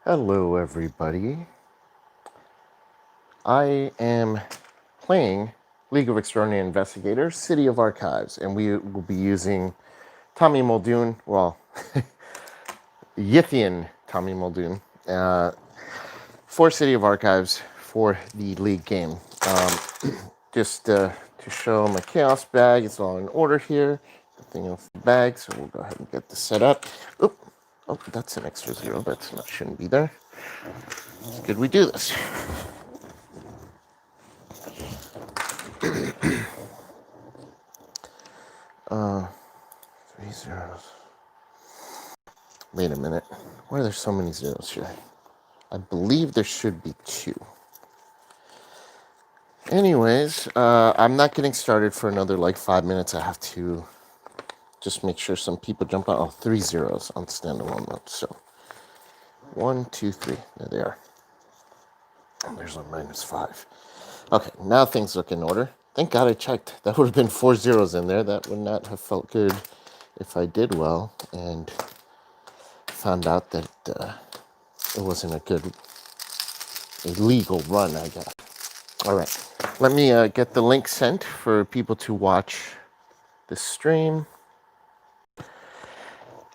Hello, everybody. I am playing League of Extraordinary Investigators, City of Archives, and we will be using Tommy Muldoon, well, Yithian Tommy Muldoon, for City of Archives for the League game. Just to show my Chaos bag, it's all in order here. Nothing else in the bag, so we'll go ahead and get this set up. Oh, that's an extra 0. Shouldn't be there. It's good we do this. 3 zeros. Wait a minute. Why are there so many zeros here? I believe there should be 2. Anyways, I'm not getting started for another 5 minutes. I have to just make sure some people jump out. Oh, 3 zeros on standalone mode. So 1, 2, 3. There they are. And there's a -5. Okay, now things look in order. Thank God I checked. That would have been 4 zeros in there. That would not have felt good if I did well and found out that it wasn't a legal run, I guess. All right, let me get the link sent for people to watch the stream,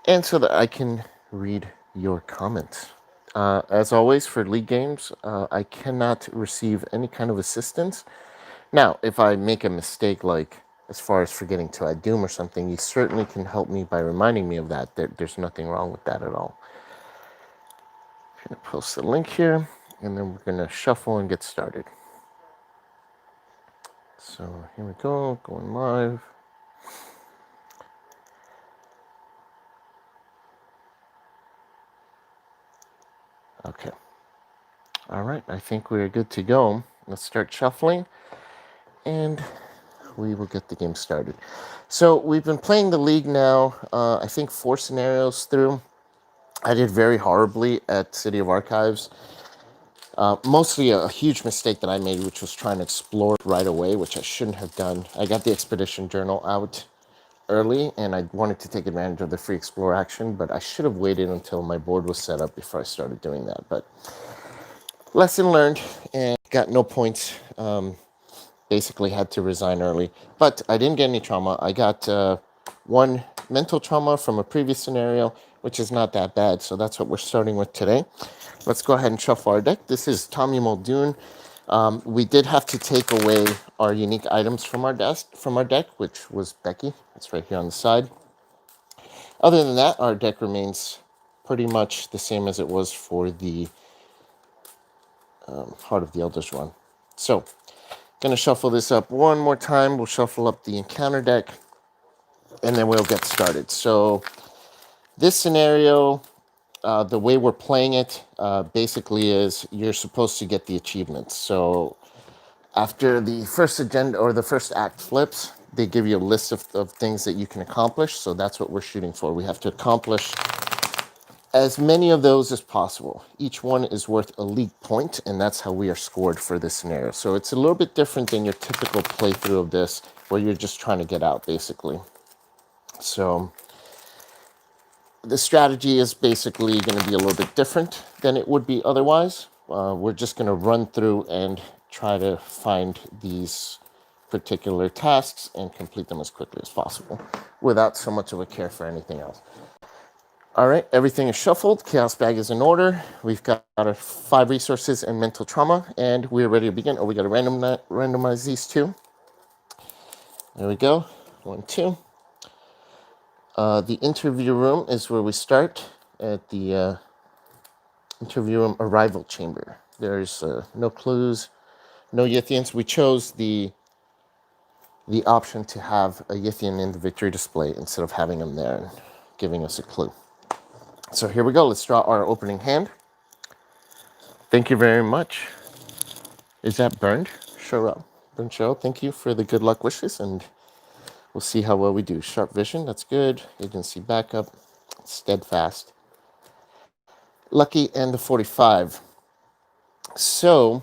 and so that I can read your comments. As always, for League games, I cannot receive any kind of assistance. Now, if I make a mistake, as far as forgetting to add Doom or something, you certainly can help me by reminding me of that. There's nothing wrong with that at all. I'm going to post the link here, and then we're going to shuffle and get started. So here we go, going live. Okay. All right, I think we're good to go. Let's start shuffling, and we will get the game started. So we've been playing the League now, I think 4 scenarios through. I did very horribly at City of Archives. Mostly a huge mistake that I made, which was trying to explore right away, which I shouldn't have done. I got the Expedition Journal out early, and I wanted to take advantage of the free explore action, but I should have waited until my board was set up before I started doing that. But lesson learned, and got no points. Basically had to resign early, but I didn't get any trauma. I got 1 mental trauma from a previous scenario, which is not that bad. So that's what we're starting with today. Let's go ahead and shuffle our deck. This is Tommy Muldoon. We did have to take away our unique items from our deck, which was Becky. It's right here on the side. Other than that, our deck remains pretty much the same as it was for the Heart of the Elders run. So, gonna shuffle this up one more time. We'll shuffle up the encounter deck, and then we'll get started. So, this scenario, the way we're playing it, basically is you're supposed to get the achievements. So, after the first agenda or the first act flips, they give you a list of things that you can accomplish. So that's what we're shooting for. We have to accomplish as many of those as possible. Each one is worth a League point, and that's how we are scored for this scenario. So it's a little bit different than your typical playthrough of this, where you're just trying to get out, basically. So the strategy is basically going to be a little bit different than it would be otherwise. We're just going to run through and try to find these particular tasks and complete them as quickly as possible without so much of a care for anything else. All right, everything is shuffled. Chaos bag is in order. We've got our 5 resources and mental trauma, and we're ready to begin. Oh, we got to randomize these 2. There we go. 1, 2. The interview room is where we start at the interview room arrival chamber. There's no clues, no Yithians. We chose the option to have a Yithian in the victory display instead of having them there and giving us a clue. So here we go. Let's draw our opening hand. Thank you very much. Is that burned? Cheryl. Burned Cheryl, thank you for the good luck wishes, and we'll see how well we do. Sharp vision, that's good. Agency backup, steadfast. Lucky, and the 45. So,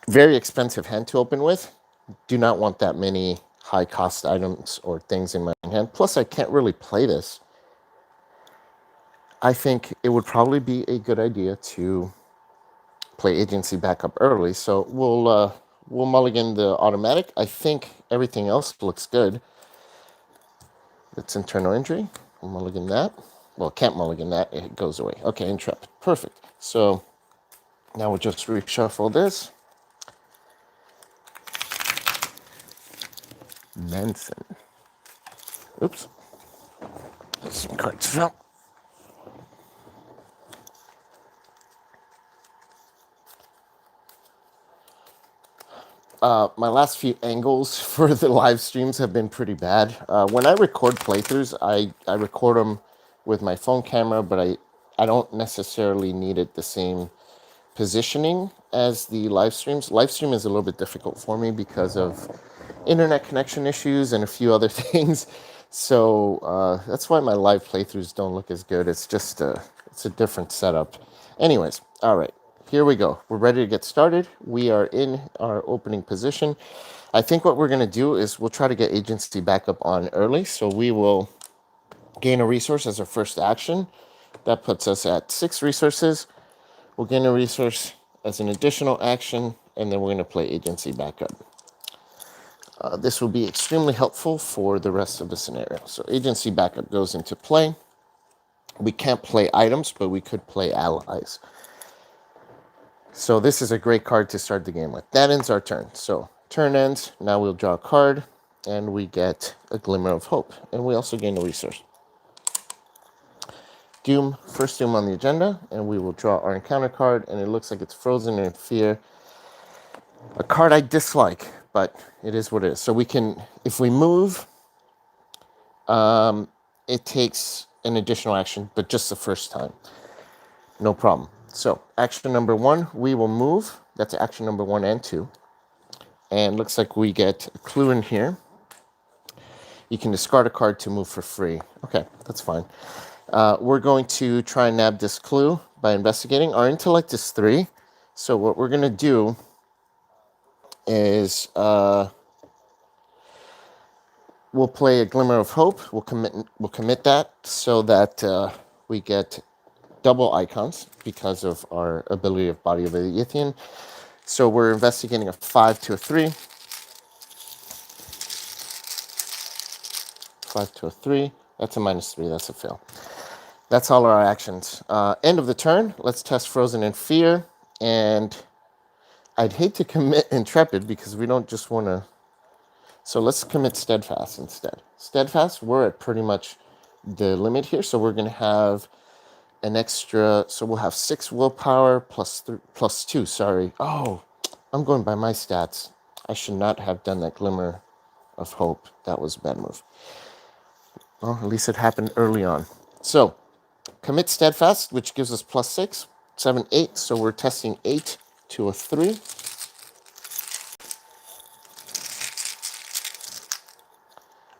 very expensive hand to open with. Do not want that many high cost items or things in my hand. Plus, I can't really play this. I think it would probably be a good idea to play agency backup early. So we'll mulligan the automatic. I think everything else looks good. It's internal injury. We'll mulligan that. Well, can't mulligan that. It goes away. Okay, intrepid. Perfect. So now we'll just reshuffle this. Manson. Oops. Some cards fell. My last few angles for the live streams have been pretty bad. When I record playthroughs, I record them with my phone camera, but I don't necessarily need it the same positioning as the live streams. Live stream is a little bit difficult for me because of internet connection issues and a few other things. So that's why my live playthroughs don't look as good. It's just it's a different setup. Anyways, all right. Here we go. We're ready to get started. We are in our opening position. I think what we're going to do is we'll try to get agency backup on early. So we will gain a resource as our first action. That puts us at 6 resources. We'll gain a resource as an additional action, and then we're going to play agency backup. This will be extremely helpful for the rest of the scenario. So agency backup goes into play. We can't play items, but we could play allies. So this is a great card to start the game with. That ends our turn. So turn ends. Now we'll draw a card, and we get a Glimmer of Hope. And we also gain a resource. Doom, first Doom on the agenda, and we will draw our encounter card, and it looks like it's Frozen in Fear. A card I dislike, but it is what it is. So we can, if we move, it takes an additional action, but just the first time. No problem. So action number 1, we will move. That's action number 1 and 2. And looks like we get a clue in here. You can discard a card to move for free. Okay, that's fine. We're going to try and nab this clue by investigating. Our intellect is 3. So what we're going to do is we'll play a Glimmer of Hope. We'll commit that so that we get double icons because of our ability of Body of the Yithian. So we're investigating a 5 to a 3. 5 to a 3. That's a -3. That's a fail. That's all our actions. End of the turn. Let's test Frozen in Fear. And I'd hate to commit Intrepid because we don't just want to... So let's commit Steadfast instead. Steadfast, we're at pretty much the limit here. So we're going to have an extra... So we'll have 6 willpower plus 2, sorry. Oh, I'm going by my stats. I should not have done that Glimmer of Hope. That was a bad move. Well, at least it happened early on. So... commit Steadfast, which gives us +6, 7, 8. So we're testing 8 to a 3.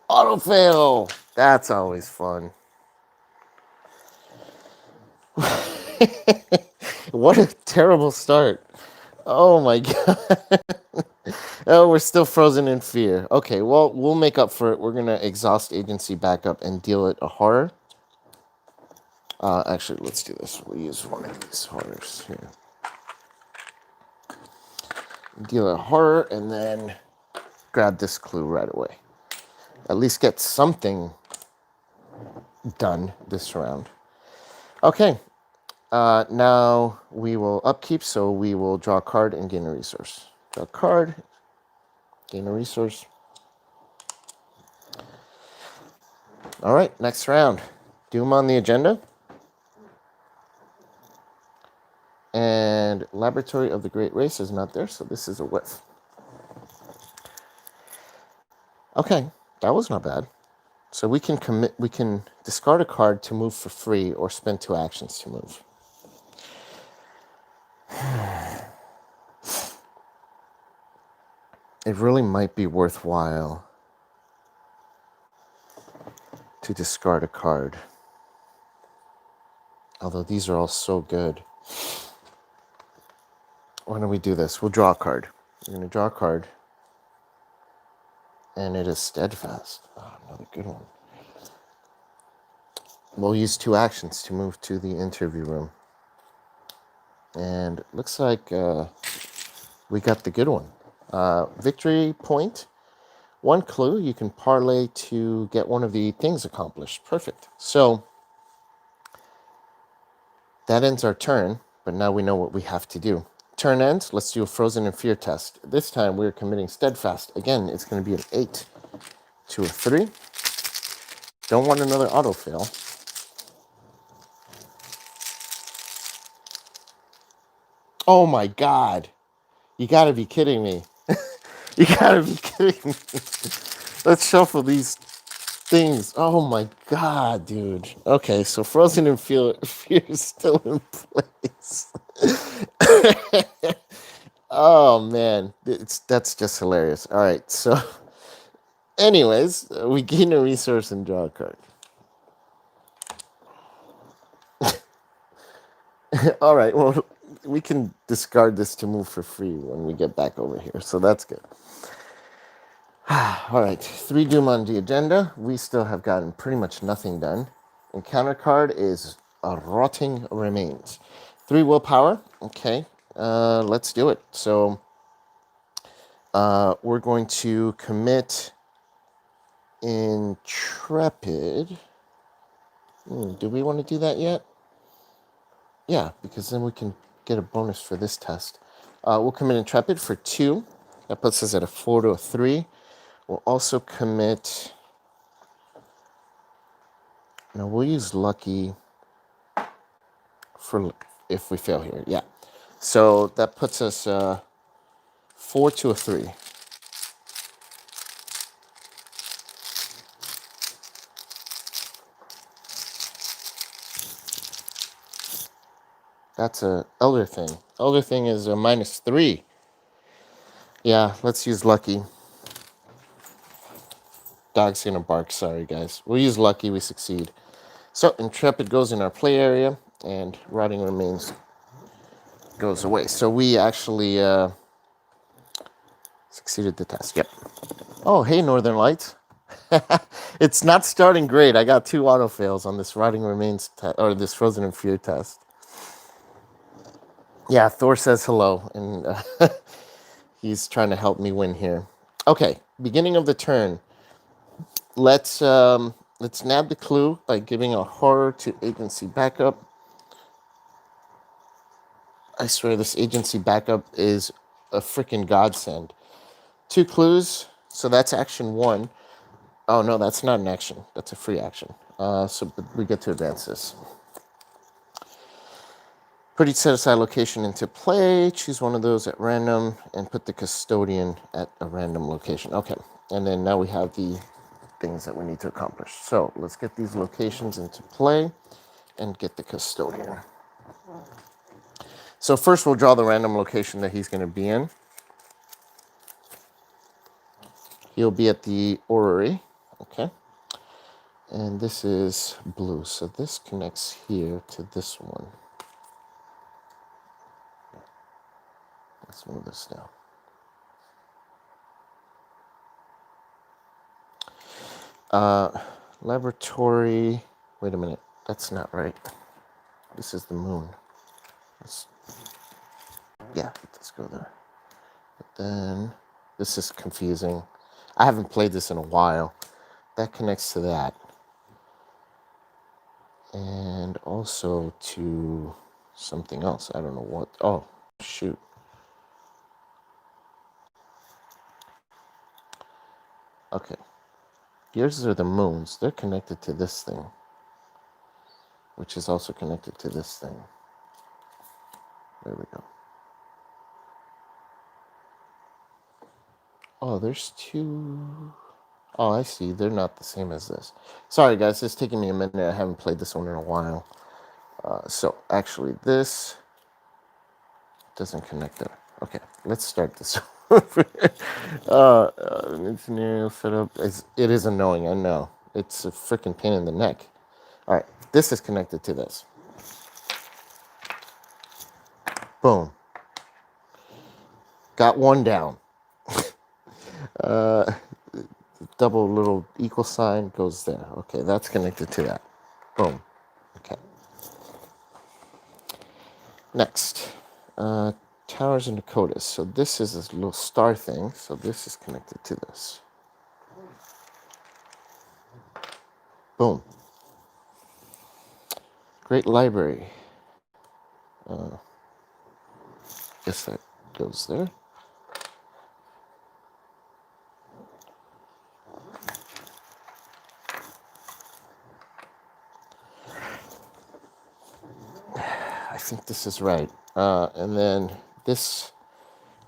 Auto fail. That's always fun. What a terrible start. Oh my god. Oh, we're still Frozen in Fear. Okay, well, we'll make up for it. We're going to exhaust agency backup and deal it a horror. Actually, let's do this. We'll use one of these horrors here. Deal a horror, and then grab this clue right away. At least get something done this round. Okay. Now we will upkeep, so we will draw a card and gain a resource. Draw a card, gain a resource. All right, next round. Doom on the agenda. And Laboratory of the Great Race is not there, so this is a whiff. Okay, that was not bad. So we can discard a card to move for free or spend 2 actions to move. It really might be worthwhile to discard a card. Although these are all so good. Why don't we do this? We'll draw a card. We're going to draw a card. And it is Steadfast. Oh, another good one. We'll use 2 actions to move to the interview room. And it looks like we got the good one. Victory point. 1 clue, you can parlay to get one of the things accomplished. Perfect. So that ends our turn, but now we know what we have to do. Turn ends, let's do a Frozen in Fear test. This time we're committing Steadfast. Again, it's going to be an 8 to a 3. Don't want another autofill. Oh my God. You gotta be kidding me. You gotta be kidding me. Let's shuffle these things. Oh my God, dude. Okay, so Frozen in Fear is still in place. Oh man, that's just hilarious. All right, so anyways, we gain a resource and draw a card. All right, well, we can discard this to move for free when we get back over here, so that's good. All right, 3 Doom on the agenda. We still have gotten pretty much nothing done. Encounter card is a Rotting Remains. 3 willpower. Okay, let's do it. So we're going to commit Intrepid. Do we want to do that yet? Yeah, because then we can get a bonus for this test. We'll commit Intrepid for 2. That puts us at a 4 to a 3. We'll also commit... Now we'll use Lucky for if we fail here. Yeah. So that puts us 4 to a 3. That's a Elder Thing. Elder Thing is a -3. Yeah, let's use Lucky. Dog's gonna bark. Sorry, guys. We'll use Lucky. We succeed. So Intrepid goes in our play area, and Rotting Remains goes away. So we actually succeeded the test. Yep. Oh, hey, Northern Lights. It's not starting great. I got 2 auto fails on this Rotting Remains or this Frozen in Fear test. Yeah, Thor says hello, and he's trying to help me win here. Okay, beginning of the turn. Let's nab the clue by giving a horror to agency backup. I swear this agency backup is a freaking godsend. 2 clues, so that's action 1. Oh no, that's not an action. That's a free action. So we get to advance this. Put each set aside location into play. Choose one of those at random and put the custodian at a random location. Okay, and then now we have the things that we need to accomplish. So let's get these locations into play and get the custodian. So first we'll draw the random location that he's going to be in. He'll be at the orrery. Okay. And this is blue. So this connects here to this one. Let's move this down. Laboratory. Wait a minute. That's not right. This is the moon. Yeah, let's go there. But then this is confusing. I haven't played this in a while. That connects to that. And also to something else. I don't know what. Oh, shoot. Okay. Yours are the moons. They're connected to this thing, which is also connected to this thing. There we go. Oh, there's 2. Oh, I see. They're not the same as this. Sorry, guys. It's taking me a minute. I haven't played this one in a while. So, actually, this doesn't connect there. Okay, let's start this over. Scenario setup. It is annoying, I know. It's a freaking pain in the neck. All right, this is connected to this. Boom. Got 1 down. Double little equal sign goes there. Okay, that's connected to that. Boom. Okay. Next, Towers and Dakotas. So this is this little star thing. So this is connected to this. Boom. Great Library. Guess that goes there. I think this is right. And then this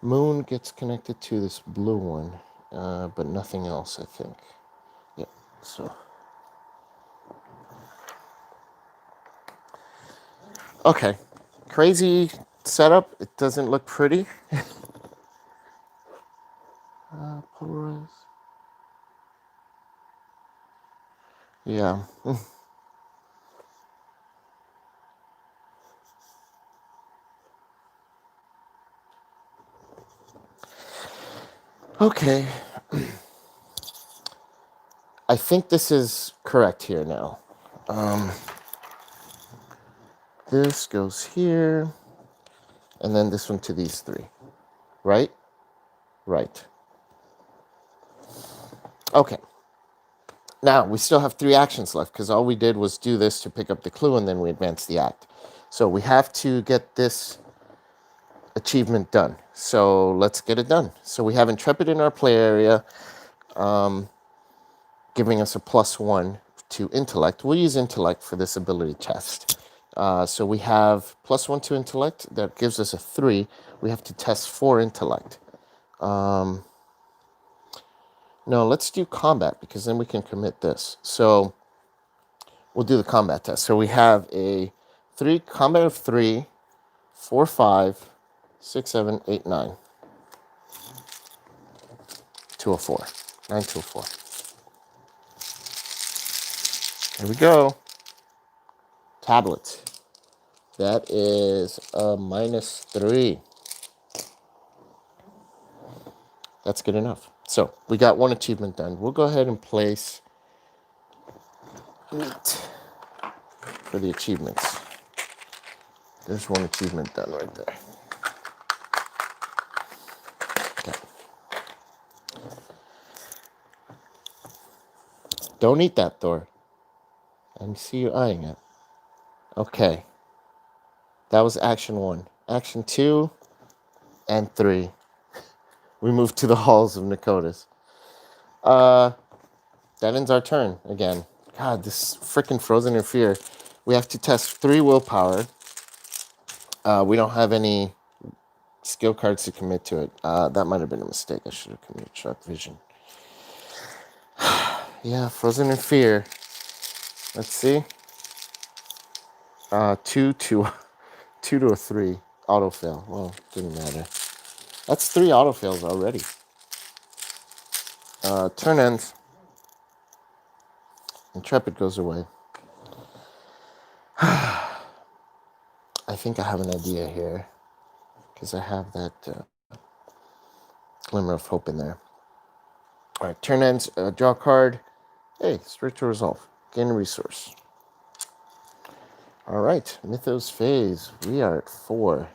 moon gets connected to this blue one, but nothing else, I think. Yep. So. Okay. Crazy setup. It doesn't look pretty. Polarize. Yeah. Okay. I think this is correct here now. This goes here, and then this one to these three. Right? Right. Okay. Now, we still have 3 actions left because all we did was do this to pick up the clue and then we advance the act. So we have to get this achievement done. So let's get it done. So we have Intrepid in our play area, giving us a +1 to intellect. We'll use intellect for this ability test. So we have +1 to intellect. That gives us a 3. We have to test for intellect. No, let's do combat because then we can commit this. So we'll do the combat test. So we have a 3 combat of 3, 4, 5, 6, 7, 8, 9. 204. 9, 204. Here we go. Tablet. That is a -3. That's good enough. So we got 1 achievement done. We'll go ahead and place meat for the achievements. There's 1 achievement done right there. Okay. Don't eat that, Thor. I see you eyeing it. Okay. That was action 1. Action 2 and 3. We move to the halls of Nakotas. That ends our turn again. God, this freaking Frozen in Fear. We have to test 3 willpower. We don't have any skill cards to commit to it. That might have been a mistake. I should have committed Sharp Vision. Yeah, Frozen in Fear. Let's see. 2 to a 3 auto fail. Well, didn't matter. That's 3 auto fails already. Turn ends. Intrepid goes away. I think I have an idea here because I have that glimmer of hope in there. All right, turn ends. Draw a card. Hey, spiritual resolve. Gain a resource. All right, Mythos phase. We are at 4.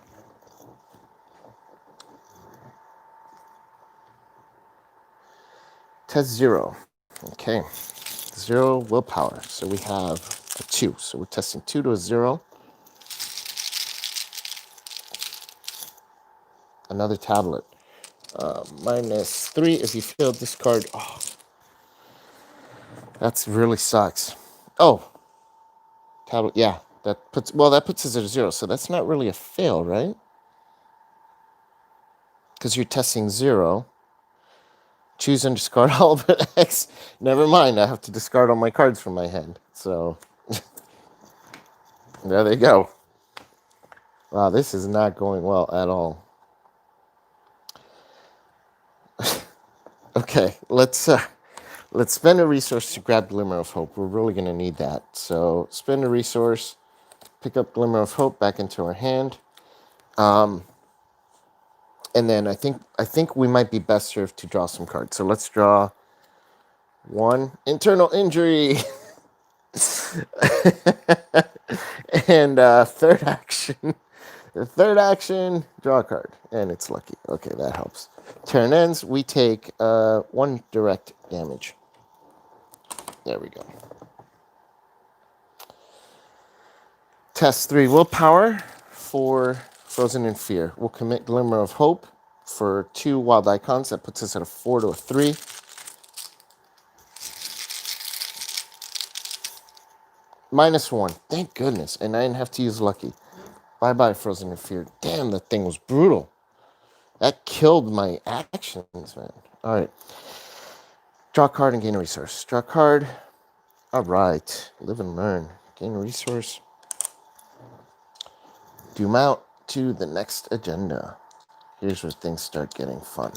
Test 0. Okay, 0 willpower. So we have a 2. So we're testing 2 to a 0. Another tablet. -3 if you failed this card. Oh, that's really sucks. Oh, tablet. Yeah, that puts us at a 0. So that's not really a fail, right? Because you're testing 0. Choose and discard all but X. Never mind, I have to discard all my cards from my hand. So, there they go. Wow, this is not going well at all. Okay, let's spend a resource to grab Glimmer of Hope. We're really going to need that. So, spend a resource, pick up Glimmer of Hope back into our hand. And then I think we might be best served to draw some cards. So let's draw 1 internal injury. And third action. The third action, draw a card, and it's lucky. Okay, that helps. Turn ends. We take one direct damage. There we go. Test 3 willpower for Frozen in Fear. We'll commit Glimmer of Hope for 2 wild icons. That puts us at a 4 to a 3. -1. Thank goodness. And I didn't have to use lucky. Bye-bye, Frozen in Fear. Damn, that thing was brutal. That killed my actions, man. All right. Draw a card and gain a resource. Draw a card. All right. Live and learn. Gain a resource. Doom out to the next agenda. Here's where things start getting fun.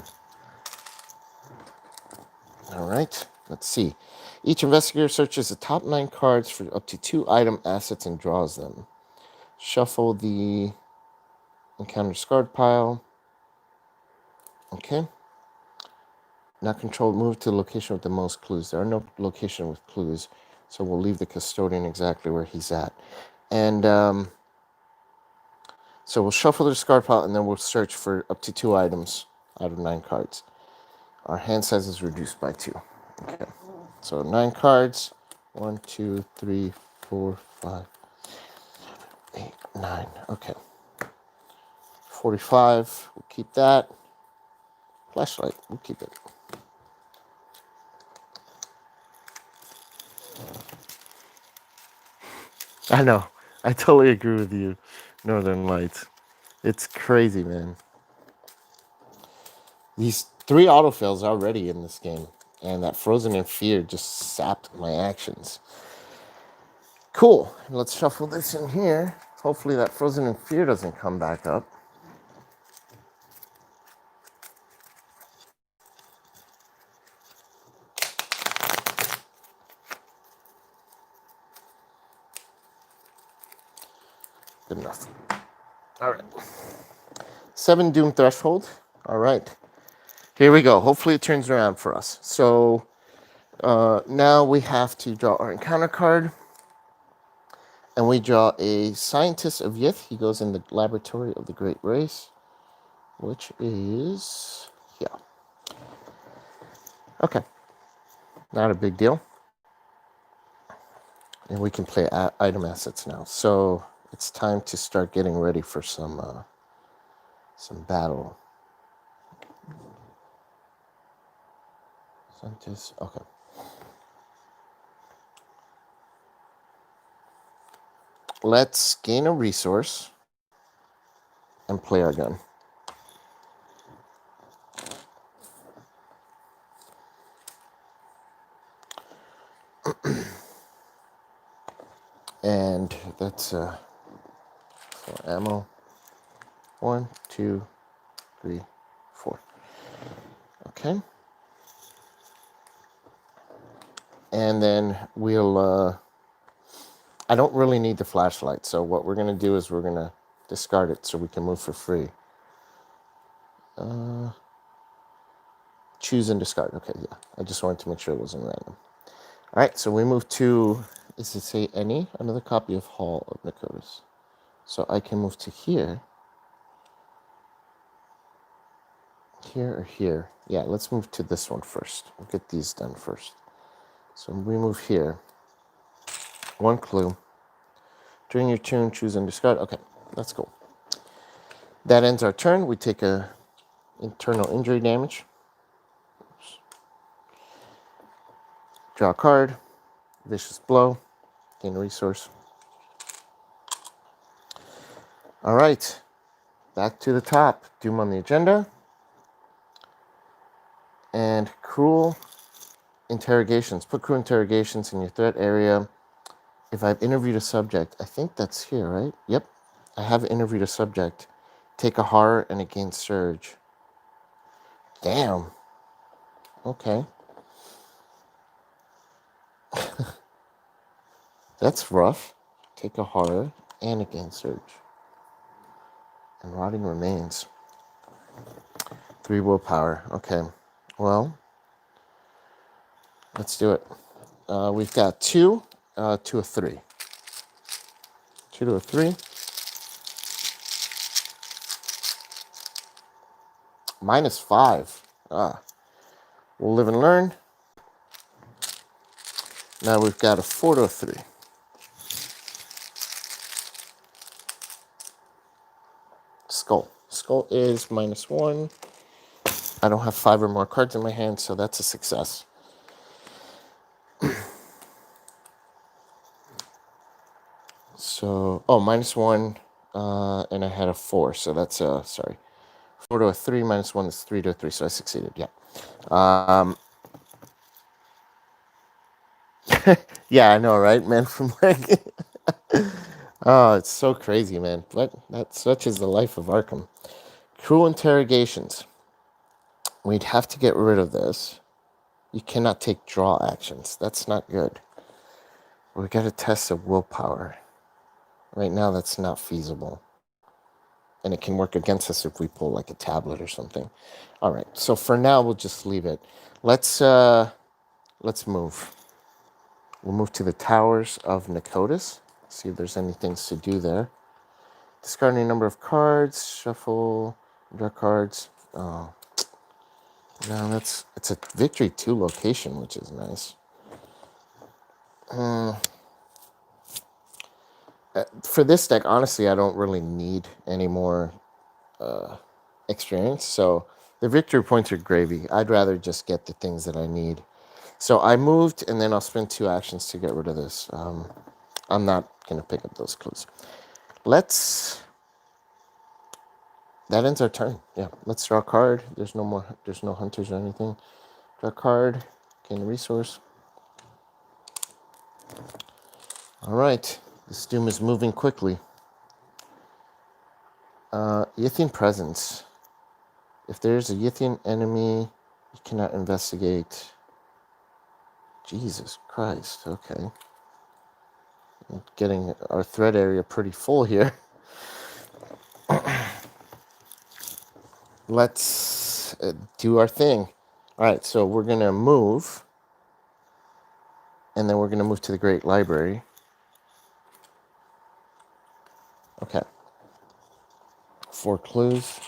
All right. Let's see. Each investigator searches the top 9 cards for up to 2 item assets and draws them. Shuffle the encounter discard pile. Okay. Not controlled. Move to the location with the most clues. There are no location with clues, so we'll leave the custodian exactly where he's at. And so we'll shuffle the discard pile, and then we'll search for up to 2 items out of 9 cards. Our hand size is reduced by 2. Okay. So 9 cards. 1, 2, 3, 4, 5, 8, 9. Okay. 45. We'll keep that. Flashlight. We'll keep it. I know. I totally agree with you, Northern Lights. It's crazy, man. These 3 autofails already in this game, and that Frozen in Fear just sapped my actions. Cool. Let's shuffle this in here. Hopefully that Frozen in Fear doesn't come back up. Good enough. All right. 7 Doom Threshold. All right. Here we go. Hopefully it turns around for us. So now we have to draw our encounter card. And we draw a Scientist of Yith. He goes in the Laboratory of the Great Race, which is here. Okay. Not a big deal. And we can play item assets now. So it's time to start getting ready for some battle. Scientist. Okay. Let's gain a resource and play our gun. And that's for ammo. 1, 2, 3, 4. Okay. And then we'll I don't really need the flashlight, so what we're going to do is we're going to discard it so we can move for free. Choose and discard. Okay, yeah. I just wanted to make sure it wasn't random. All right, so we move to, does it say any? Another copy of Hall of Nakotis. So I can move to here. Here or here. Yeah, let's move to this one first. We'll get these done first. So we move here. 1 clue. During your turn, choose and discard. Okay, that's cool. That ends our turn. We take a internal injury damage. Oops. Draw a card. Vicious blow. Gain a resource. All right. Back to the top. Doom on the agenda. And cruel interrogations. Put cruel interrogations in your threat area. If I've interviewed a subject, I think that's here, right? Yep. I have interviewed a subject. Take a horror and it gains surge. Damn. Okay. That's rough. Take a horror and it gains surge. And rotting remains. 3 willpower. Okay. Well, let's do it. We've got 2 to a 3. 2 to a 3. -5. We'll live and learn. Now we've got a 4 to a 3. Skull. Skull is -1. I don't have 5 or more cards in my hand, so that's a success. So, -1, and I had a 4, so that's sorry. 4 to a 3 -1 is 3 to a 3, so I succeeded. Yeah. Yeah, I know, right, man? From like, oh, it's so crazy, man. But that's such is the life of Arkham. Cruel interrogations. We'd have to get rid of this. You cannot take draw actions. That's not good. We got a test of willpower. Right now, that's not feasible. And it can work against us if we pull like a tablet or something. All right. So for now, we'll just leave it. Let's move. We'll move to the Towers of Nicotis. See if there's anything to do there. Discard any number of cards. Shuffle. Draw cards. Oh. No, it's a victory 2 location, which is nice. For this deck, honestly, I don't really need any more experience. So the victory points are gravy. I'd rather just get the things that I need. So I moved, and then I'll spend 2 actions to get rid of this. I'm not going to pick up those clues. That ends our turn. Yeah, let's draw a card. There's no hunters or anything. Draw a card, gain a resource. All right, this doom is moving quickly. Yithian presence. If there's a Yithian enemy, you cannot investigate. Jesus Christ, okay. I'm getting our threat area pretty full here. Let's do our thing. All right, so we're going to move, and then we're going to move to the Great Library. Okay. 4 clues.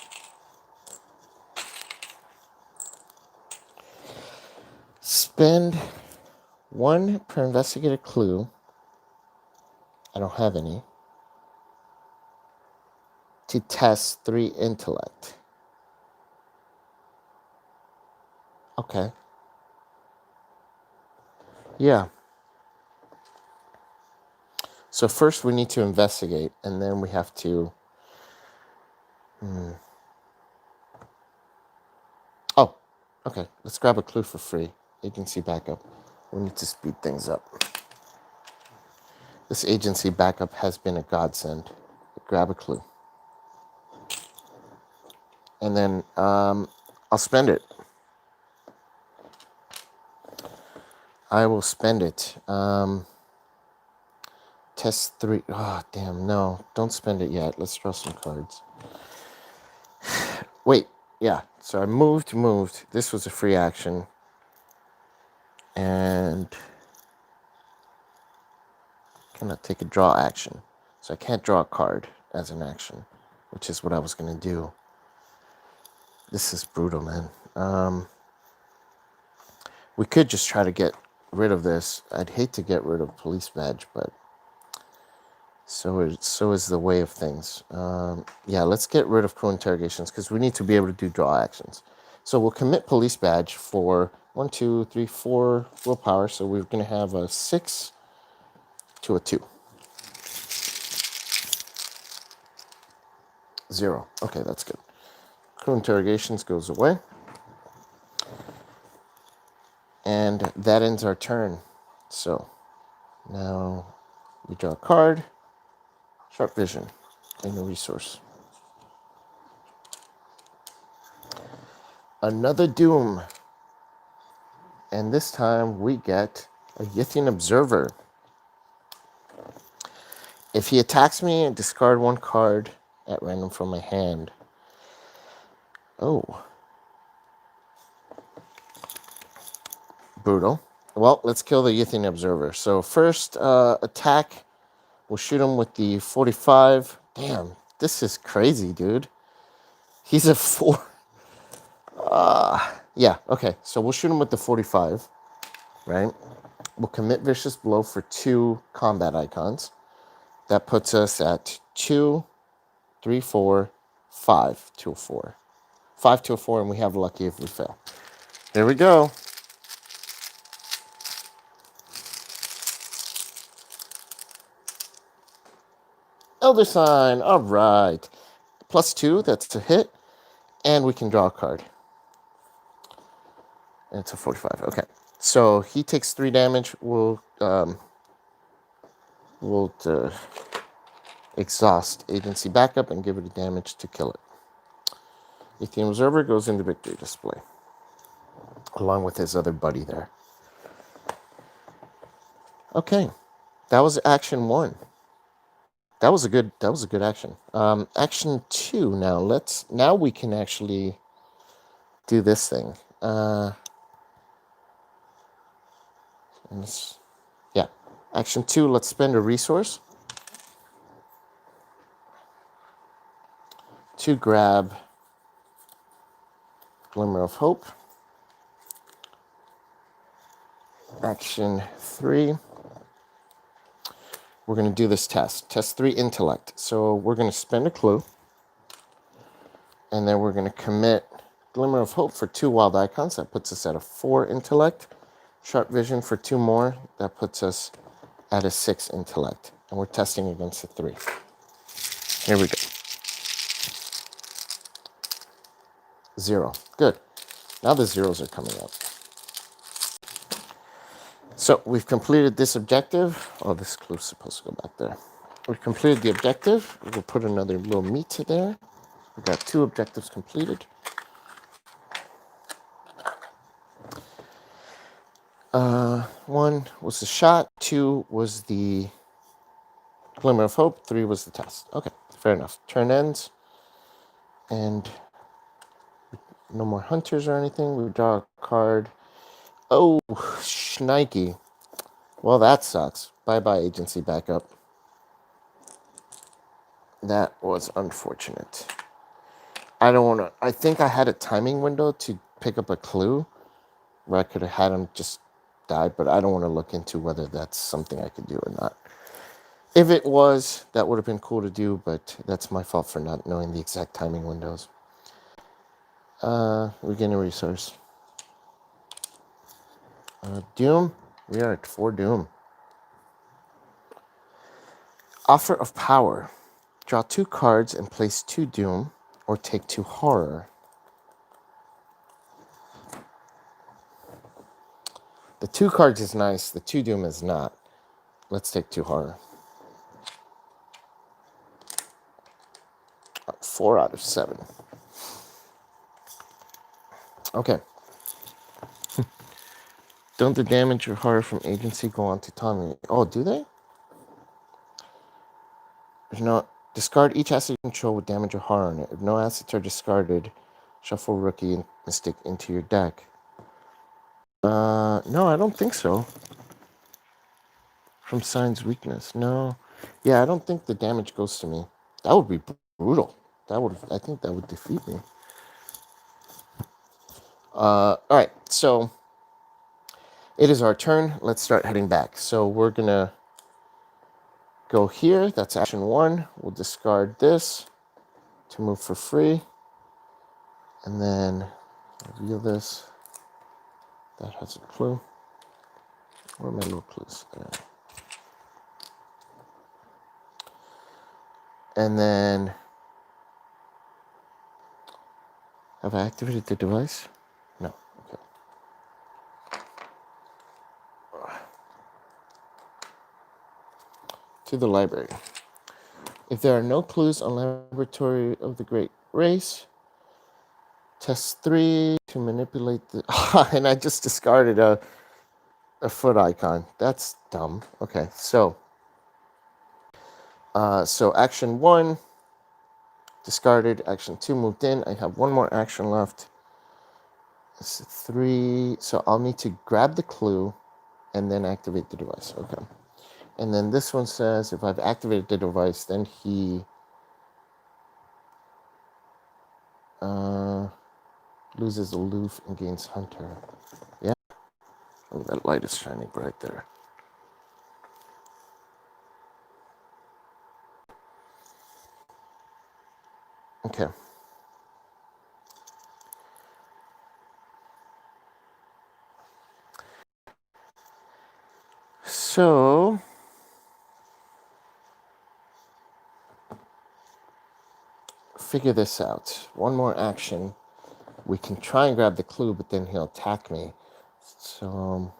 Spend 1 per investigated clue. I don't have any. To test 3 intellect. Okay. Yeah. So first we need to investigate, and then we have to... Oh, okay. Let's grab a clue for free. Agency backup. We need to speed things up. This agency backup has been a godsend. Grab a clue. And then I'll spend it. I will spend it. Test 3. Oh, damn, no. Don't spend it yet. Let's draw some cards. Wait, yeah. So I moved. This was a free action. And cannot take a draw action. So I can't draw a card as an action, which is what I was going to do. This is brutal, man. We could just try to get rid of this. I'd hate to get rid of police badge, but so is the way of things. Yeah, let's get rid of cruel interrogations because we need to be able to do draw actions. So we'll commit police badge for 1, 2, 3, 4 willpower. So we're going to have a 6 to a 2. 0. Okay, that's good. Cruel interrogations goes away. And that ends our turn. So now we draw a card. Sharp vision. Gain a resource. Another doom. And this time we get a Yithian Observer. If he attacks me, I discard 1 card at random from my hand. Oh. Brutal. Well, let's kill the Ythian Observer. So first attack, we'll shoot him with the 45. Damn, this is crazy, dude. He's a 4. Yeah, okay. So we'll shoot him with the 45, right? We'll commit Vicious Blow for 2 combat icons. That puts us at 2, 3, 4, 5 to a 4. 5 to a 4, and we have lucky if we fail. Here we go. Elder Sign. All right. +2, that's a hit. And we can draw a card. And it's a 45. Okay. So he takes 3 damage. We'll exhaust Agency Backup and give it a damage to kill it. Ythian Observer goes into victory display, along with his other buddy there. Okay. That was action 1. That was a good action. Action 2 now we can actually do this thing. Yeah. Action 2, let's spend a resource to grab Glimmer of Hope. Action 3, we're going to do this test. Test 3, Intellect. So we're going to spend a clue, and then we're going to commit Glimmer of Hope for 2 wild icons. That puts us at a 4 Intellect. Sharp Vision for 2 more. That puts us at a 6 Intellect. And we're testing against a 3. Here we go. 0. Good. Now the zeros are coming up. So we've completed this objective. Oh, this clue's supposed to go back there. We've completed the objective. We'll put another little meat to there. We've got 2 objectives completed. 1 was the shot. 2 was the Glimmer of Hope. 3 was the test. Okay, fair enough. Turn ends. And no more hunters or anything. We draw a card. Oh, shnikey. Well, that sucks. Bye-bye, Agency Backup. That was unfortunate. I don't want to... I think I had a timing window to pick up a clue where I could have had him just die, but I don't want to look into whether that's something I could do or not. If it was, that would have been cool to do, but that's my fault for not knowing the exact timing windows. We get a resource. Doom. We are at 4 Doom. Offer of Power. Draw 2 cards and place 2 Doom, or take 2 Horror. The 2 cards is nice. The 2 Doom is not. Let's take 2 Horror. 4 out of 7. Okay. Don't the damage or horror from Agency go on to Tommy? Oh, do they? If not, discard each asset you control with damage or horror on it. If no assets are discarded, shuffle Rookie and Mystic into your deck. No, I don't think so. From Sign's Weakness, no. Yeah, I don't think the damage goes to me. That would be brutal. I think that would defeat me. All right, so it is our turn. Let's start heading back. So we're gonna go here. That's action 1. We'll discard this to move for free, and then reveal this. That has a clue. Where are my little clues? There. And then, have I activated the device? No. Okay. To the library. If there are no clues on Laboratory of the Great Race, test 3 to manipulate the... and I just discarded a foot icon. That's dumb. Okay, so action 1, discarded. Action 2, moved in. I have 1 more action left. It's 3, so I'll need to grab the clue and then activate the device. Okay. And then this one says if I've activated the device, then he loses aloof and gains hunter. Yeah. Oh, that light is shining bright there. Okay. So figure this out. One more action. We can try and grab the clue, but then he'll attack me. So,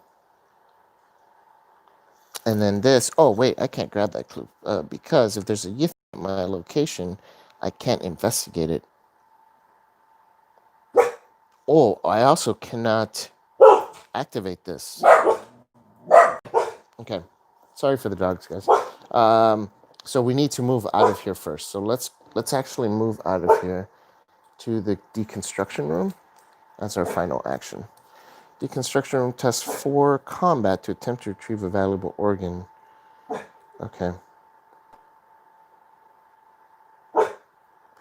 and then this. Oh wait, I can't grab that clue because if there's a Yith at my location, I can't investigate it. Oh, I also cannot activate this. Okay, sorry for the dogs, guys. So we need to move out of here first. So let's actually move out of here to the deconstruction room. That's our final action. Deconstruction room test 4 combat to attempt to retrieve a valuable organ. Okay.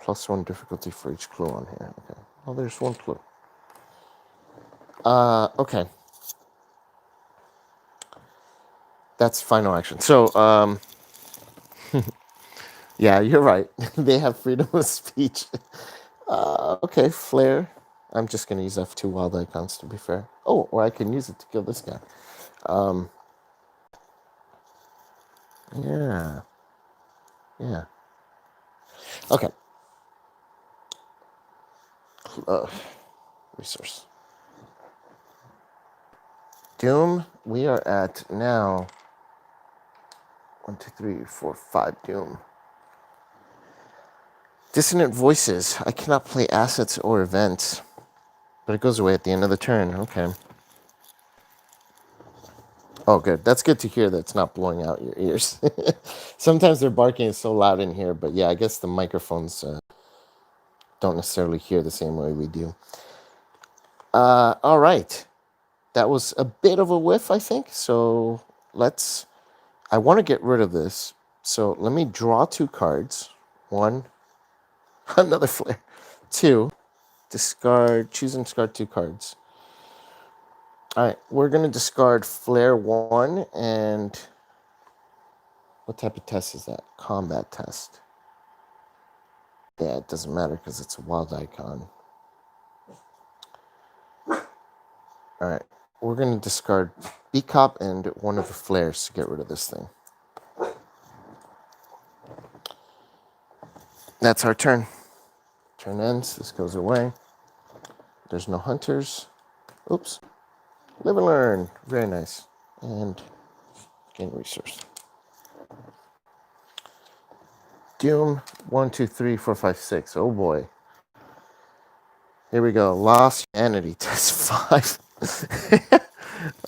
+1 difficulty for each clue on here. Okay. Well, there's one clue. Okay. That's final action. So, yeah, you're right. They have freedom of speech. Okay, flare. I'm just going to use F2 wild icons to be fair. Oh, or I can use it to kill this guy. Yeah. Yeah. Okay. Resource. Doom. We are at now 1, 2, 3, 4, 5 Doom. Dissonant voices. I cannot play assets or events. But it goes away at the end of the turn. Okay. Oh, good. That's good to hear that it's not blowing out your ears. Sometimes their barking is so loud in here, but yeah, I guess the microphones don't necessarily hear the same way we do. All right. That was a bit of a whiff, I think. So I want to get rid of this. So let me draw 2 cards. 1, another flare. 2, choose and discard 2 cards. All right, we're going to discard flare 1 and what type of test is that? Combat test. Yeah, it doesn't matter because it's a wild icon. All right, we're going to discard B-Cop and one of the flares to get rid of this thing. That's our turn. Turn ends. This goes away. There's no hunters. Oops. Live and learn. Very nice. And gain resource. Doom 1, 2, 3, 4, 5, 6. Oh boy. Here we go. Lost Humanity test 5.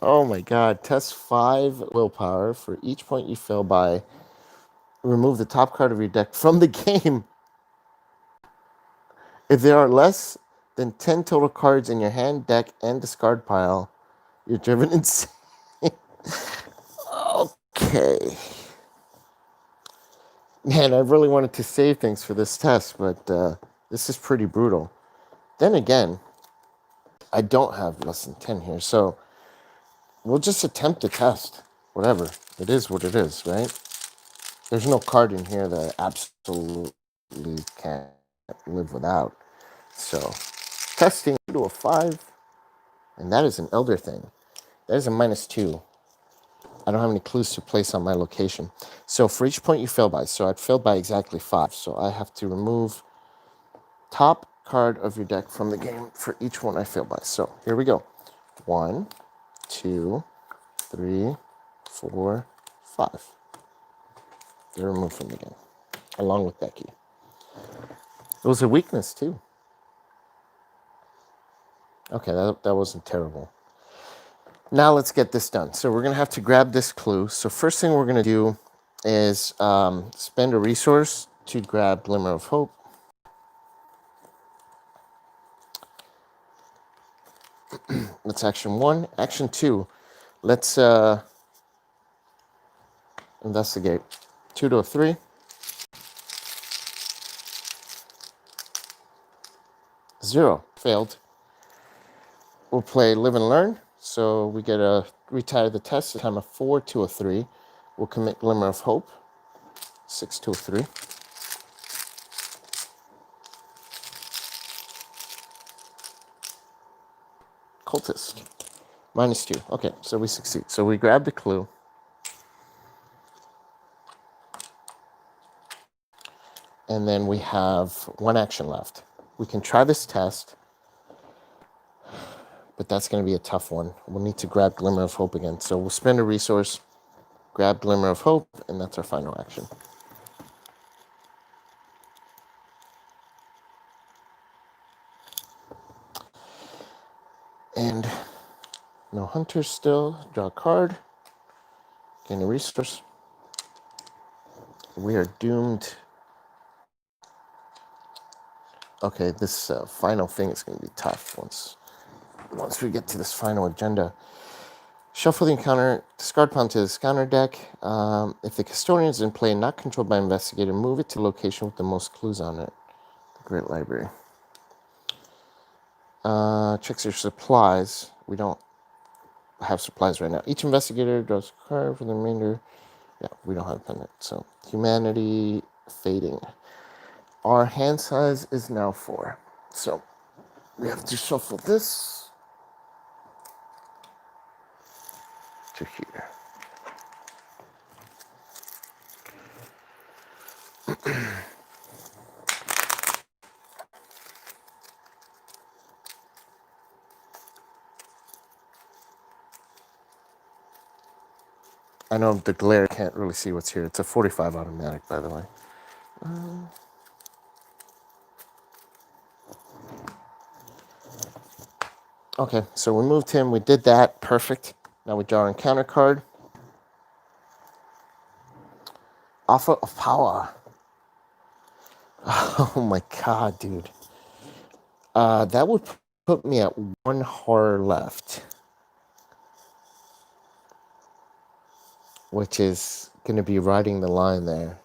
Oh my god. Test 5 willpower. For each point you fail by, remove the top card of your deck from the game. If there are less than 10 total cards in your hand, deck, and discard pile, you're driven insane. Okay. Man, I really wanted to save things for this test, but this is pretty brutal. Then again, I don't have less than 10 here, so we'll just attempt the test. Whatever. It is what it is, right? There's no card in here that I absolutely can't live without. So, testing to a 5, and that is an Elder thing. That is a -2. I don't have any clues to place on my location. So for each point you fail by, so I'd failed by exactly 5. So I have to remove top card of your deck from the game for each one I fail by. So here we go. 1, 2, 3, 4, 5. They're removed from the game, along with Becky. It was a weakness too. Okay, that wasn't terrible. Now let's get this done. So we're going to have to grab this clue. So first thing we're going to do is spend a resource to grab Glimmer of Hope. That's action 1. Action 2, Let's investigate. 2 to a 3. 0. Failed. We'll play Live and Learn. So we get a retire the test. A time of 4 to a 3. We'll commit Glimmer of Hope. 6 to a 3. Cultist. -2. Okay, so we succeed. So we grab the clue. And then we have 1 action left. We can try this test, but that's going to be a tough one. We'll need to grab Glimmer of Hope again. So we'll spend a resource, grab Glimmer of Hope, and that's our final action. And no hunters still. Draw a card. Gain a resource. We are doomed. Okay, this final thing is going to be tough once we get to this final agenda. Shuffle the encounter, discard pawn to the counter deck. If the custodian is in play and not controlled by investigator, move it to the location with the most clues on it. The Great Library. Checks your supplies. We don't have supplies right now. Each investigator draws a card for the remainder. Yeah, we don't have a pendant. So, humanity fading. Our hand size is now 4. So, we have to shuffle this to here. I know the glare can't really see what's here. It's a 45 automatic, by the way. Okay, so we moved him. We did that. Perfect. Now we draw our encounter card. Offer of Power. Oh my god, dude. That would put me at 1 horror left, which is going to be riding the line there.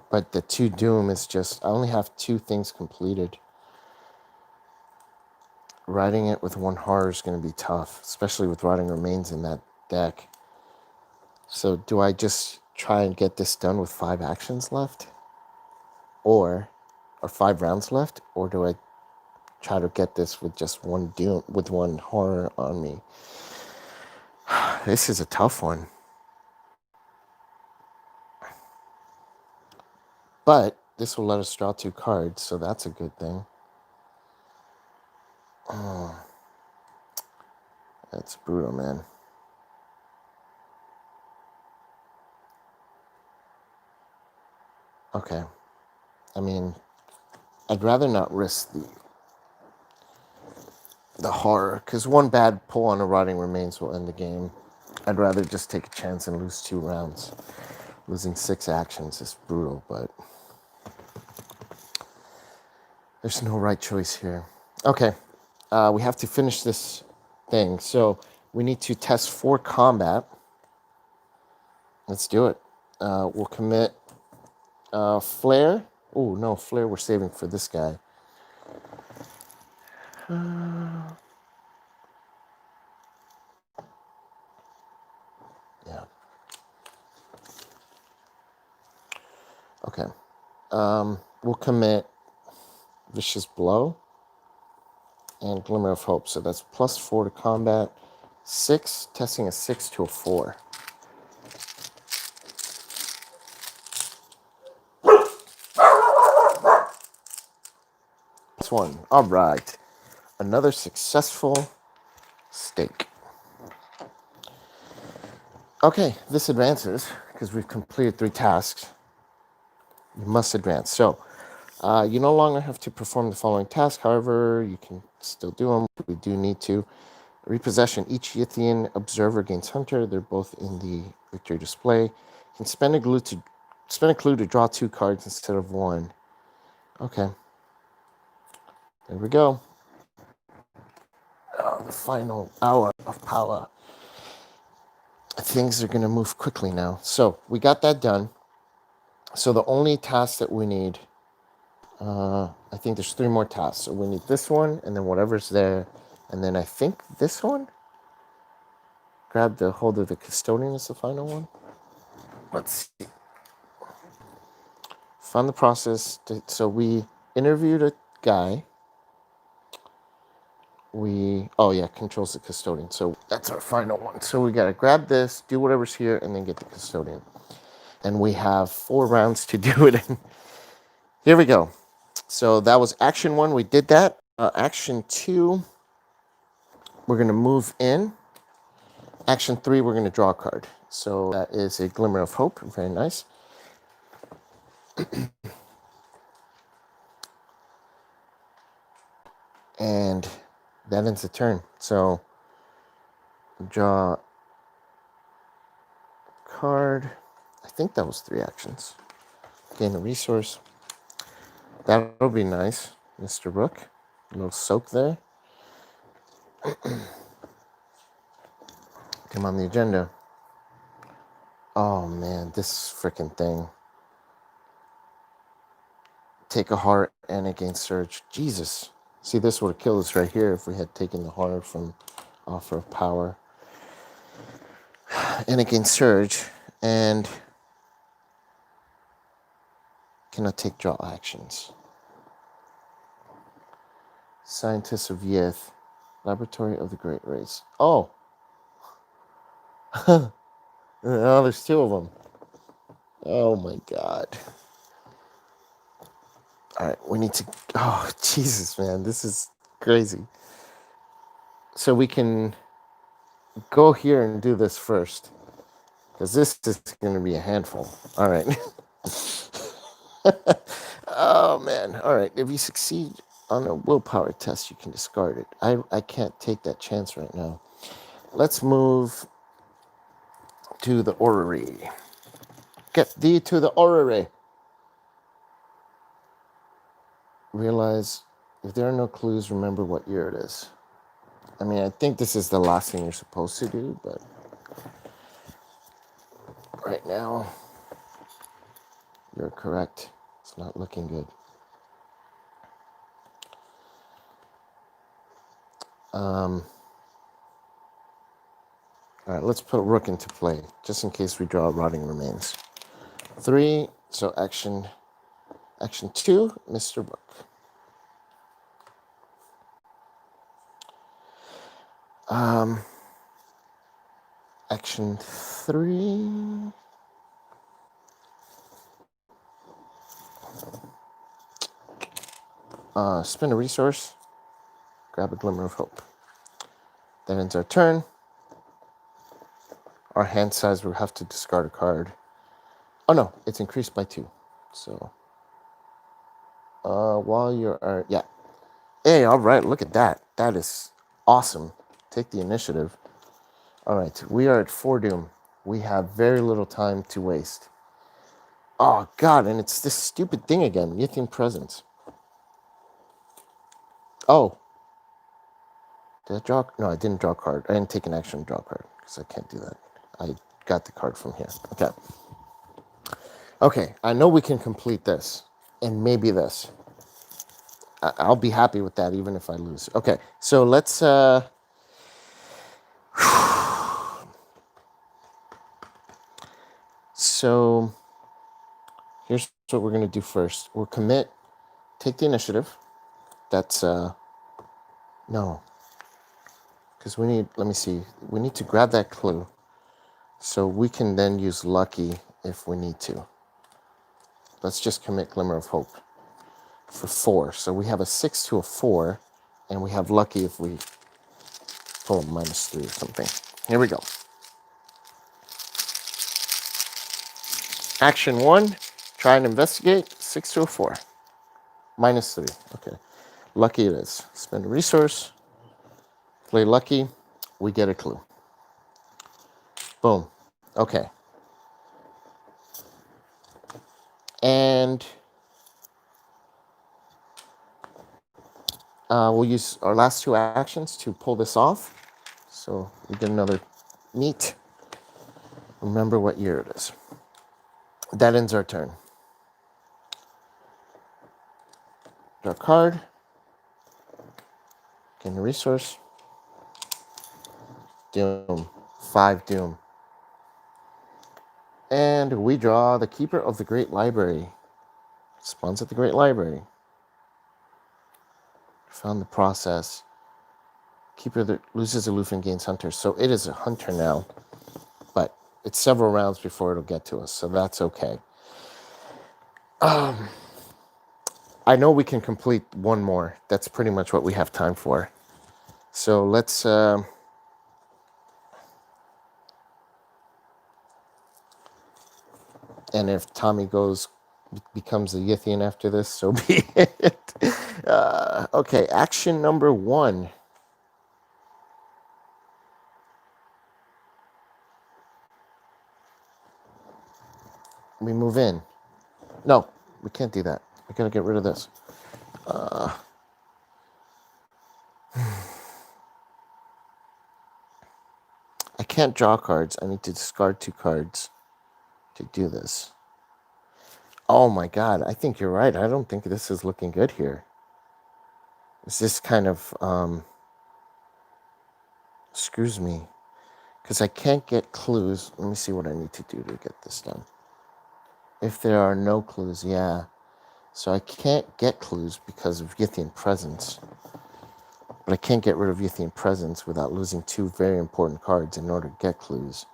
But the 2 doom is just, I only have 2 things completed. Riding it with 1 horror is going to be tough, especially with Rotting Remains in that deck. So do I just try and get this done with 5 actions left? Or 5 rounds left? Or do I try to get this with just 1 doom, with 1 horror on me? This is a tough one. But this will let us draw 2 cards, so that's a good thing. Oh, that's brutal, man. Okay. I mean, I'd rather not risk the horror, because 1 bad pull on a Rotting Remains will end the game. I'd rather just take a chance and lose 2 rounds. Losing 6 actions is brutal, but there's no right choice here. Okay, we have to finish this thing. So we need to test for combat. Let's do it. We'll commit Flare. Oh, no, Flare we're saving for this guy. Yeah. Okay. We'll commit Vicious Blow and Glimmer of Hope. So that's +4 to combat. 6, testing a 6 to a 4. +1. All right. Another successful stake. Okay, this advances because we've completed 3 tasks. You must advance. So, you no longer have to perform the following task. However, you can still do them. We do need to. Repossession. Each Yithian observer gains Hunter. They're both in the victory display. You can spend a clue to draw 2 cards instead of 1. Okay. There we go. the final hour of power. Things are going to move quickly now. So we got that done. So the only task that we need, I think there's 3 more tasks. So we need this one, and then whatever's there, and then I think this one. Grab the hold of the custodian is the final one. Let's see. Found the process. So we interviewed a guy. Controls the custodian. So that's our final one. So we got to grab this, do whatever's here, and then get the custodian. And we have 4 rounds to do it in. Here we go. So that was action 1. We did that. Action 2, we're going to move in. Action 3, we're going to draw a card. So that is a Glimmer of Hope. Very nice. And that ends the turn. So draw card. I think that was 3 actions. Gain a resource. That'll be nice, Mr. Rook. A little soak there. Come on the agenda. Oh man, this freaking thing. Take a heart and it gains surge. Jesus. See, this would have killed us right here if we had taken the heart from Offer of Power. And it gains surge. And cannot take draw actions. Scientists of Yith. Laboratory of the Great Race. Oh. Oh, there's 2 of them. Oh my God. All right, we need to. Oh, Jesus, man, this is crazy. So we can go here and do this first, because this is going to be a handful. All right. Oh man. All right. If you succeed on a willpower test, you can discard it. I can't take that chance right now. Let's move to the orrery. Get thee to the orrery. Realize if there are no clues, remember what year it is. I mean, I think this is the last thing you're supposed to do, but right now, you're correct. It's not looking good. All right, let's put Rook into play, just in case we draw Rotting Remains. 3, so action 2, Mr. Rook. Action 3. Spend a resource. Grab a Glimmer of Hope. That ends our turn. Our hand size, we'll have to discard a card. Oh no, it's increased by 2. So, while you're, yeah. Hey, all right, look at that. That is awesome. Take the initiative. All right, we are at 4 doom. We have very little time to waste. Oh God, and it's this stupid thing again, Yithian Presence. Oh. Did I draw? No, I didn't draw a card. I didn't take an action to draw a card, because I can't do that. I got the card from here. Okay. Okay, I know we can complete this, and maybe this. I'll be happy with that, even if I lose. Okay, so let's, so here's what we're going to do first. We'll commit, take the initiative. That's, no. Because we need, let me see, we need to grab that clue. So we can then use Lucky if we need to. Let's just commit Glimmer of Hope for 4. So we have a 6 to a 4, and we have Lucky if we pull a -3 or something. Here we go. Action 1, try and investigate, 6 to a 4. -3, okay. Lucky it is. Spend a resource, play Lucky, we get a clue. Boom. Okay. And We'll use our last two actions to pull this off. So we get another neat. Remember what year it is. That ends our turn. Draw a card. Gain a resource. Doom. 5 doom. And we draw the Keeper of the Great Library. Spawns at the Great Library. Found the process. Keeper that loses aloof and gains hunter. So it is a hunter now. But it's several rounds before it'll get to us. So that's okay. I know we can complete one more. That's pretty much what we have time for. So let's... and if Tommy becomes a Yithian after this, so be it. Okay, action number 1. We move in. No, we can't do that. We gotta get rid of this. I can't draw cards. I need to discard 2 cards to do this. Oh my god, I think you're right. I don't think this is looking good here. Is this kind of screws me? Because I can't get clues. Let me see what I need to do to get this done. If there are no clues, yeah. So I can't get clues because of Yithian presence. But I can't get rid of Yithian presence without losing 2 very important cards in order to get clues.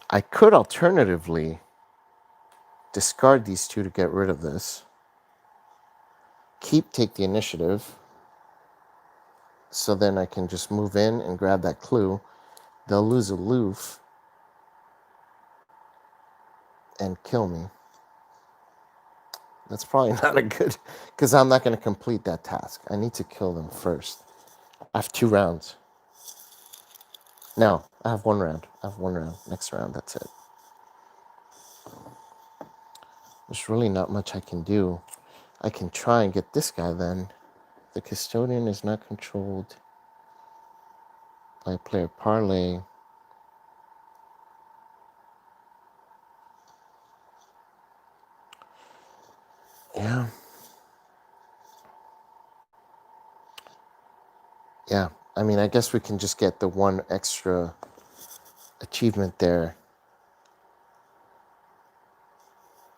I could alternatively discard these 2 to get rid of this. Take the initiative. So then I can just move in and grab that clue. They'll lose aloof and kill me. That's probably not a good... Because I'm not going to complete that task. I need to kill them first. I have 2 rounds. No, I have 1 round. Next round, that's it. There's really not much I can do. I can try and get this guy then. The custodian is not controlled by player parlay. Yeah. Yeah. I mean, I guess we can just get the 1 extra achievement there.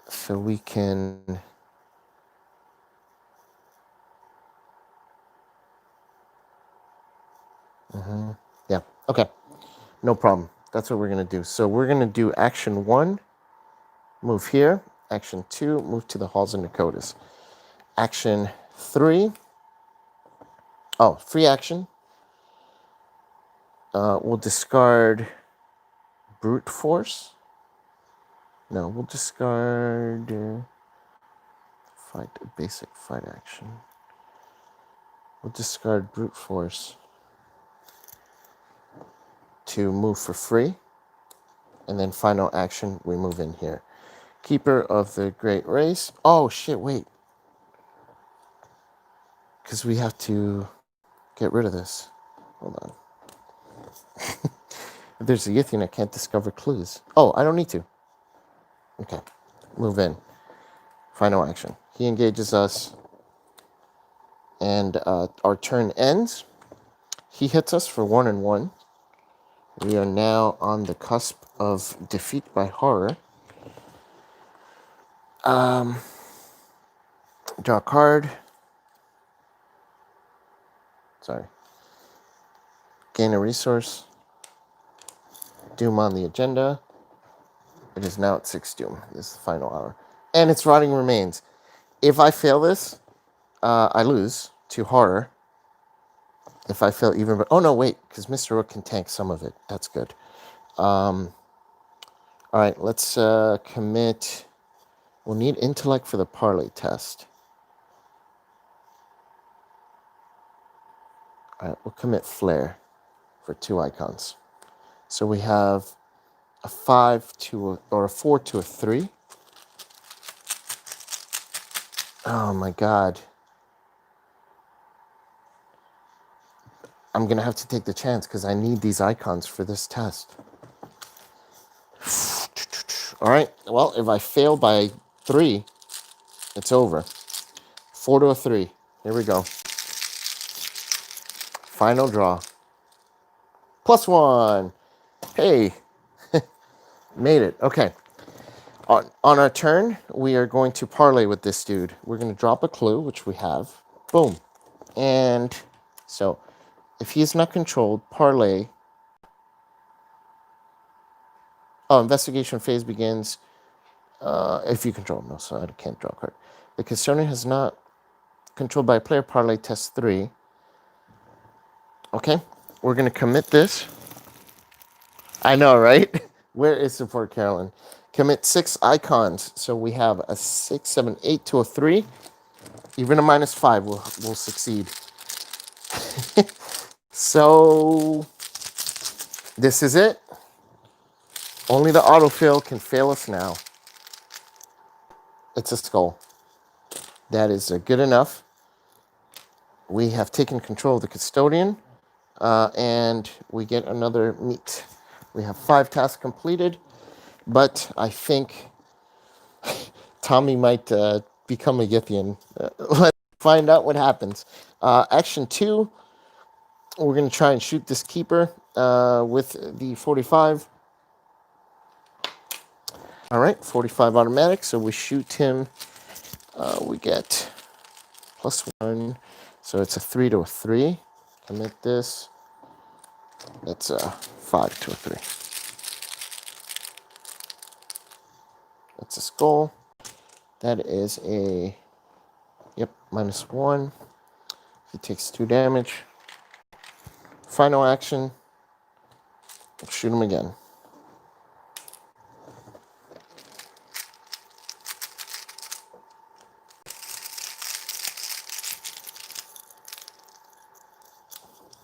So we can... Yeah, okay. No problem. That's what we're going to do. So we're going to do action 1, move here. Action 2, move to the Halls of Nakotis. Action 3, free action. We'll discard brute force. No, we'll discard basic fight action. We'll discard brute force to move for free. And then final action, we move in here. Keeper of the Great Race. Oh, shit, wait. Because we have to get rid of this. Hold on. If there's a Yithian, I can't discover clues. Oh, I don't need to. Okay. Move in. Final action. He engages us. And our turn ends. He hits us for 1 and 1. We are now on the cusp of defeat by horror. Draw a card. Sorry. Gain a resource. Doom on the agenda. It is now at 6 doom. This is the final hour. And it's Rotting Remains. If I fail this, I lose to horror. If I fail even... Oh, no, wait. Because Mr. Rook can tank some of it. That's good. All right, let's commit... We'll need intellect for the parlay test. All right, we'll commit flair for 2 icons. So we have a 5 to a 4 to a 3. Oh my God. I'm going to have to take the chance because I need these icons for this test. All right. Well, if I fail by 3, it's over. 4 to a 3. Here we go. Final draw. +1. Hey, made it. Okay. On our turn, we are going to parlay with this dude. We're going to drop a clue, which we have. Boom. And so if he's not controlled, parlay. Oh, investigation phase begins if you control. No, so I can't draw a card. The custodian has not controlled by a player. Parlay test 3. Okay. We're going to commit this. I know, right? Where is support, Carolyn? Commit 6 icons. So we have a 6, 7, 8 to a 3. Even a -5 will succeed. So this is it. Only the autofill can fail us now. It's a skull. That is good enough. We have taken control of the custodian, and we get another meat. We have 5 tasks completed, but I think Tommy might become a Yithian. Let's find out what happens. Action 2, we're going to try and shoot this keeper with the 45. All right, 45 automatic, so we shoot him. We get +1, so it's a 3 to a 3. Commit this. That's a 5 to a 3. That's a skull. That is a, yep, -1. He takes 2 damage. Final action. Shoot him again.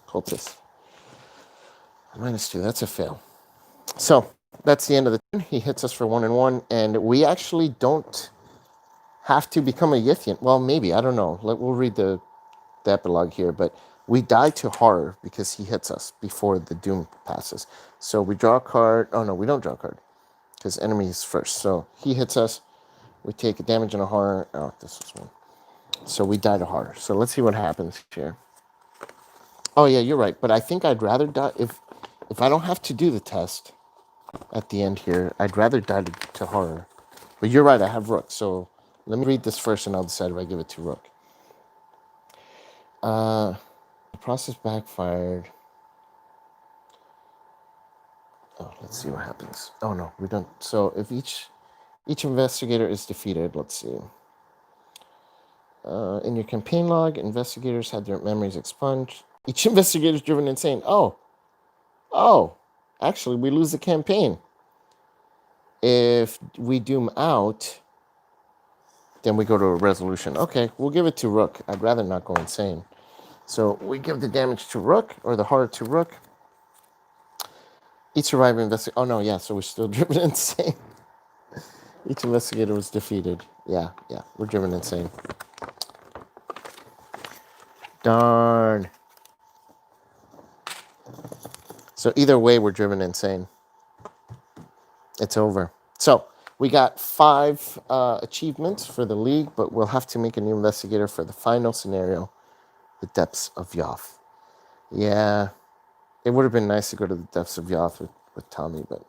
Cultist. -2. That's a fail. So that's the end of the turn. He hits us for 1 and 1, and we actually don't have to become a Yithian. Well, maybe, I don't know. We'll read the epilogue here, but we die to horror because he hits us before the doom passes. So we draw a card. Oh no, we don't draw a card because enemy is first. So he hits us. We take a damage and a horror. Oh, this was one. So we die to horror. So let's see what happens here. Oh yeah, you're right. But I think I'd rather die if I don't have to do the test at the end here. I'd rather die to horror. But you're right. I have Rook. So let me read this first, and I'll decide if I give it to Rook. The process backfired. Oh, let's see what happens. Oh no, we don't. So if each investigator is defeated, let's see. In your campaign log, investigators had their memories expunged. Each investigator is driven insane. Oh, actually, we lose the campaign. If we doom out, then we go to a resolution. Okay, we'll give it to Rook. I'd rather not go insane. So we give the damage to Rook, or the horror to Rook. Each survivor investigator. Oh no, yeah. So we're still driven insane. Each investigator was defeated. Yeah, we're driven insane. Darn. So either way, we're driven insane. It's over. So we got 5 achievements for the league, but we'll have to make a new investigator for the final scenario, the Depths of Yoth. Yeah, it would have been nice to go to the Depths of Yoth with Tommy, but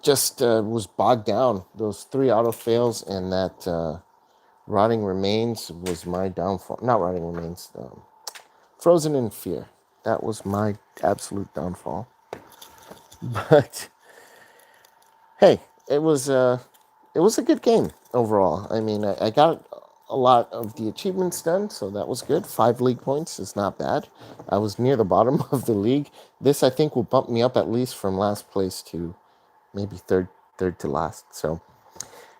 just was bogged down. Those 3 auto fails and that Rotting Remains was my downfall. Not Rotting Remains. Frozen in Fear. That was my absolute downfall. But hey, it was a good game overall. I mean, I got a lot of the achievements done, so that was good. 5 league points is not bad. I was near the bottom of the league. This, I think, will bump me up at least from last place to maybe third to last. So,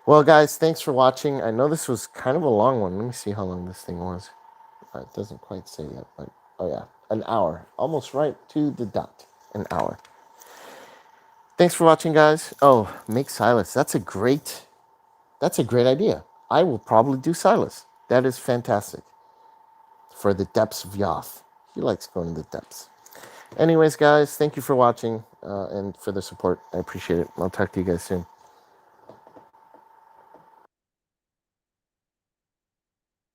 well, guys, thanks for watching. I know this was kind of a long one. Let me see how long this thing was. It doesn't quite say yet, but oh yeah, an hour. Almost right to the dot. An hour. Thanks for watching, guys. Oh, make Silas. That's a great idea. I will probably do Silas. That is fantastic. For the depths of Yoth. He likes going to the depths. Anyways, guys, thank you for watching and for the support. I appreciate it. I'll talk to you guys soon.